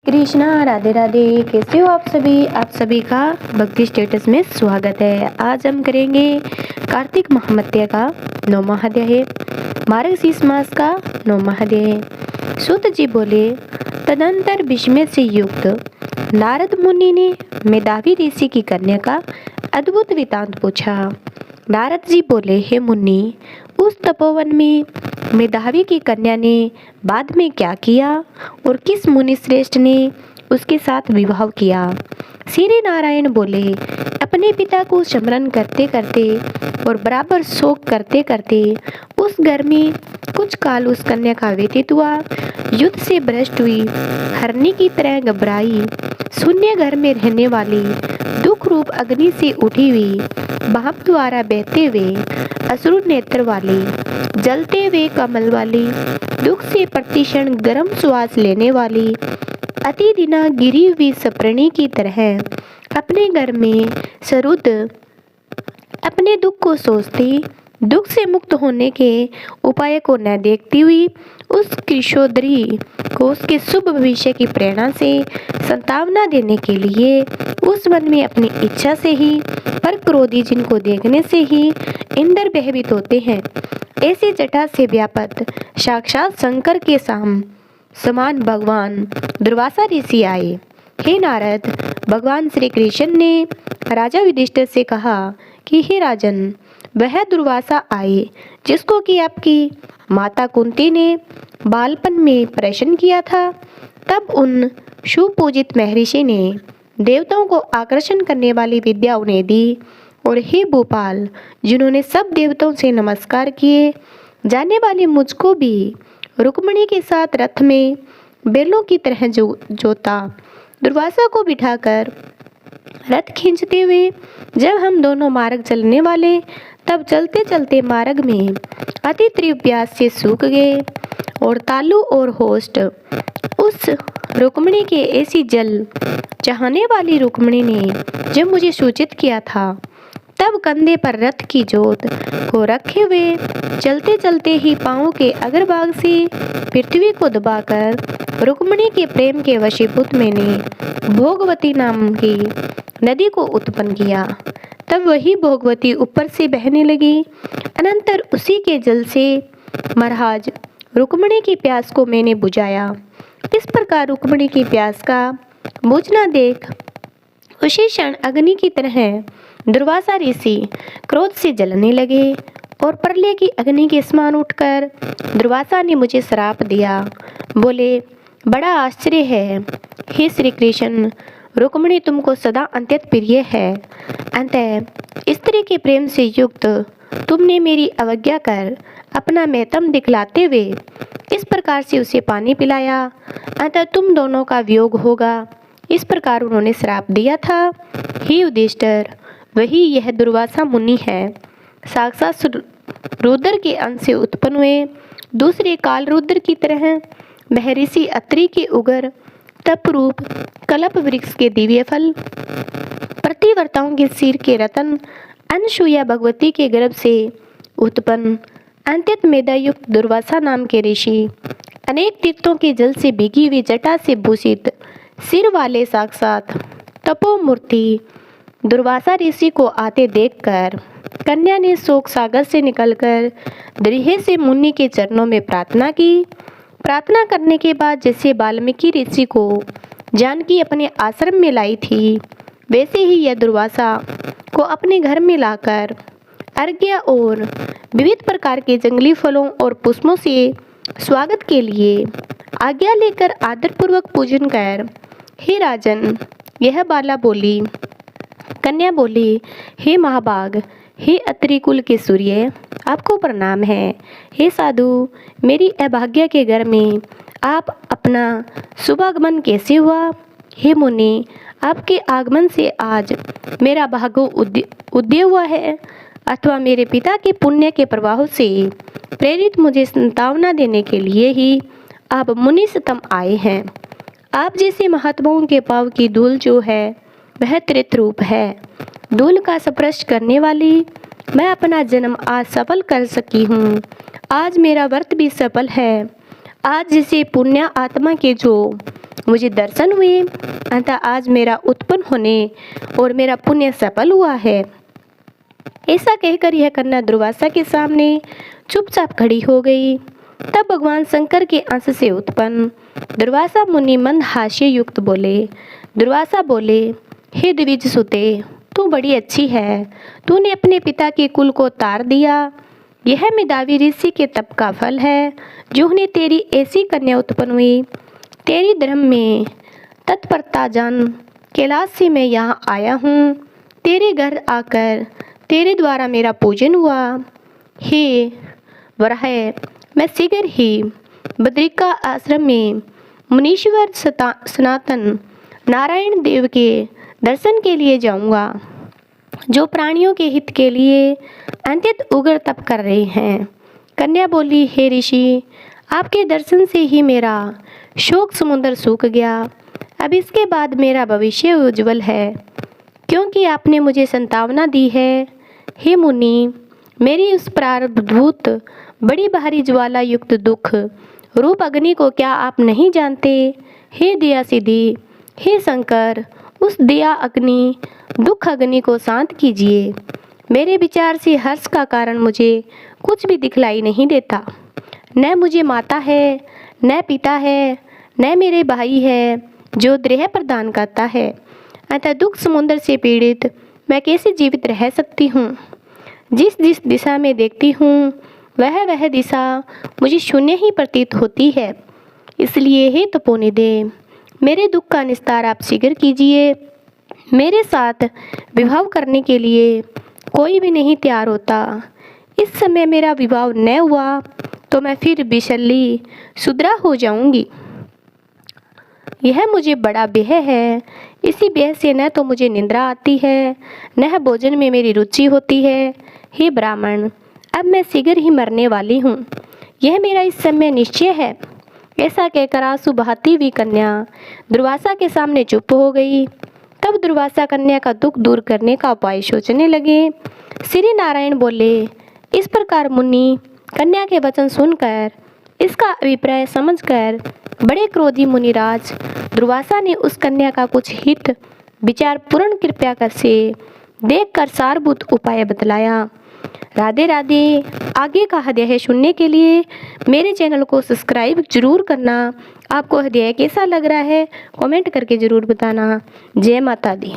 कृष्णा राधे राधे। कैसे हो आप सभी का भक्ति स्टेटस में स्वागत है। आज हम करेंगे कार्तिक महामत्य का 9वां अध्याय है, मार्गशीर्ष मास का 9वां अध्याय है। सूत जी बोले, तदंतर विस्मय से युक्त नारद मुनि ने मेधावी ऋषि की कन्या का अद्भुत वृतांत पूछा। नारद जी बोले, हे मुनि, उस तपोवन में मेधावी की कन्या ने बाद में क्या किया और किस मुनि श्रेष्ठ ने उसके साथ विवाह किया। श्री नारायण बोले, अपने पिता को स्मरण करते करते और बराबर शोक करते करते उस घर में कुछ काल उस कन्या का व्यतीत हुआ। युद्ध से भ्रष्ट हुई, हरनी की तरह घबराई, शून्य घर में रहने वाली, दुख रूप अग्नि से उठी हुई, भाप द्वारा बहते हुए असुर नेत्र वाली, जलते हुए कमल वाली, दुख से प्रतिक्षण गर्म श्वास लेने वाली, अति दिना गिरी हुई सप्रणी की तरह अपने घर में सरुद अपने दुख को सोचती, दुख से मुक्त होने के उपाय को न देखती हुई, उस किशोरी को उसके शुभ भविष्य की प्रेरणा से संतावना देने के लिए उस वन में अपनी इच्छा से ही पर क्रोधी जिनको देखने से ही इंद्र भयभीत होते हैं, ऐसी जटा से व्यापत साक्षात शंकर के समान भगवान दुर्वासा ऋषि आए। हे नारद, भगवान श्री कृष्ण ने राजा युधिष्ठिर से कहा कि हे राजन, वह दुर्वासा आए जिसको कि आपकी माता कुंती ने बालपन में प्रसन्न किया था। तब उन सुपूजित महर्षि ने देवताओं को आकर्षण करने वाली विद्या उन्हें दी। और हे भोपाल, जिन्होंने सब देवताओं से नमस्कार किए जाने वाले मुझको भी रुक्मिणी के साथ रथ में बैलों की तरह जोता। दुर्वासा को बिठाकर रथ खींचते हुए जब हम दोनों मार्ग चलने वाले, तब चलते चलते मार्ग में अति तीव्र प्यास से सूख गए और तालु और होस्ट उस रुक्मिणी के ऐसी जल चाहने वाली रुक्मिणी ने जब मुझे सूचित किया था, तब कंधे पर रथ की जोत को रखे हुए चलते चलते ही पांवों के अग्रभाग से पृथ्वी को दबाकर रुक्मिणी के प्रेम के वशीभूत मैंने भोगवती नाम की नदी को उत्पन्न किया। तब वही भोगवती ऊपर से बहने लगी। अनंतर उसी के जल से महाराज रुक्मिणी की प्यास को मैंने बुझाया। इस प्रकार रुक्मिणी की प्यास का बुझना देख उसी क्षण अग्नि की तरह दुर्वासा ऋषि क्रोध से जलने लगे और प्रलय की अग्नि के समान उठकर दुर्वासा ने मुझे श्राप दिया। बोले, बड़ा आश्चर्य है हे श्री कृष्ण, रुक्मिणी तुमको सदा अत्यंत प्रिय है। अंतः स्त्री के प्रेम से युक्त तुमने मेरी अवज्ञा कर अपना महत्म दिखलाते हुए इस प्रकार से उसे पानी पिलाया, अतः तुम दोनों का वियोग होगा। इस प्रकार उन्होंने श्राप दिया था। हे युधिष्ठिर, वही यह दुर्वासा मुनि है, साक्षात रुद्र के अंश से उत्पन्न हुए दूसरे काल रुद्र की तरह महर्षि अत्रि के उगर तपरूप कल्प वृक्ष के दिव्य फल, प्रतिवर्ताओं के सिर के रतन, अनसूया भगवती के गर्भ से उत्पन्न अत्यंत मेधायुक्त दुर्वासा नाम के ऋषि, अनेक तीर्थों के जल से भीगी हुई जटा से भूषित सिर वाले साक्षात तपोमूर्ति दुर्वासा ऋषि को आते देखकर कन्या ने शोक सागर से निकलकर दृढ़ से मुनि के चरणों में प्रार्थना की। प्रार्थना करने के बाद जैसे वाल्मीकि ऋषि को जानकी अपने आश्रम में लाई थी, वैसे ही यह दुर्वासा को अपने घर में लाकर अर्घ्य और विविध प्रकार के जंगली फलों और पुष्पों से स्वागत के लिए आज्ञा लेकर आदरपूर्वक पूजन कर, हे राजन, यह बाला बोली। कन्या बोली, हे महाभाग, हे अत्रि कुल के सूर्य, आपको प्रणाम है। हे साधु, मेरी अभाग्य के घर में आप अपना शुभागमन कैसे हुआ। हे मुनि, आपके आगमन से आज मेरा भाग्य उदय हुआ है, अथवा मेरे पिता के पुण्य के प्रवाह से प्रेरित मुझे संतावना देने के लिए ही आप मुनिसतम आए हैं। आप जैसे महात्माओं के पाँव की धूल जो है वह त्रित रूप है। धूल का स्पर्श करने वाली मैं अपना जन्म आज सफल कर सकी हूँ। आज मेरा व्रत भी सफल है। आज जिसे पुण्य आत्मा के जो मुझे दर्शन हुए, अतः आज मेरा उत्पन्न होने और मेरा पुण्य सफल हुआ है। ऐसा कहकर यह कन्या दुर्वासा के सामने चुपचाप खड़ी हो गई। तब भगवान शंकर के अंश से उत्पन्न दुर्वासा मुनि मंद हास्य युक्त बोले। दुर्वासा बोले, हे द्विज सुते, तू बड़ी अच्छी है। तूने अपने पिता के कुल को तार दिया। यह मेधावी ऋषि के तप का फल है, जो उन्हें तेरी ऐसी कन्या उत्पन्न हुई। तेरी धर्म में तत्परता जान कैलाश से मैं यहाँ आया हूँ। तेरे घर आकर तेरे द्वारा मेरा पूजन हुआ। हे वराह, मैं शीघ्र ही बद्रिका आश्रम में मुनीश्वर सनातन नारायण देव के दर्शन के लिए जाऊंगा, जो प्राणियों के हित के लिए अत्यंत उग्र तप कर रहे हैं। कन्या बोली, हे ऋषि, आपके दर्शन से ही मेरा शोक समुद्र सूख गया। अब इसके बाद मेरा भविष्य उज्जवल है, क्योंकि आपने मुझे संतावना दी है। हे मुनि, मेरी उस प्रारब्धभूत बड़ी भारी ज्वाला युक्त दुख रूप अग्नि को क्या आप नहीं जानते? हे दया सिद्धि, हे शंकर, उस दया अग्नि दुख अग्नि को शांत कीजिए। मेरे विचार से हर्ष का कारण मुझे कुछ भी दिखलाई नहीं देता। न मुझे माता है, न पिता है, न मेरे भाई है जो द्रेह प्रदान करता है। अतः दुख समुद्र से पीड़ित मैं कैसे जीवित रह सकती हूँ? जिस जिस दिशा में देखती हूँ वह दिशा मुझे शून्य ही प्रतीत होती है। इसलिए हे तपोनिधे, मेरे दुख का निस्तार आप शीघ्र कीजिए। मेरे साथ विवाह करने के लिए कोई भी नहीं तैयार होता। इस समय मेरा विवाह न हुआ तो मैं फिर विशल्ली शूद्रा हो जाऊंगी। यह मुझे बड़ा ब्यह है। इसी ब्यह से न तो मुझे निंद्रा आती है, न भोजन में मेरी रुचि होती है। हे ब्राह्मण, अब मैं शीघ्र ही मरने वाली हूँ, यह मेरा इस समय निश्चय है। ऐसा कहकर आंसू बहाती हुई कन्या दुर्वासा के सामने चुप हो गई। तब दुर्वासा कन्या का दुख दूर करने का उपाय सोचने लगे। श्री नारायण बोले, इस प्रकार मुनि कन्या के वचन सुनकर, इसका अभिप्राय समझकर बड़े क्रोधी मुनिराज दुर्वासा ने उस कन्या का कुछ हित विचार पूर्ण कृपया कर से देखकर सारभूत उपाय बतलाया। राधे राधे। आगे का अध्याय सुनने के लिए मेरे चैनल को सब्सक्राइब जरूर करना। आपको अध्याय कैसा लग रहा है कमेंट करके ज़रूर बताना। जय माता दी।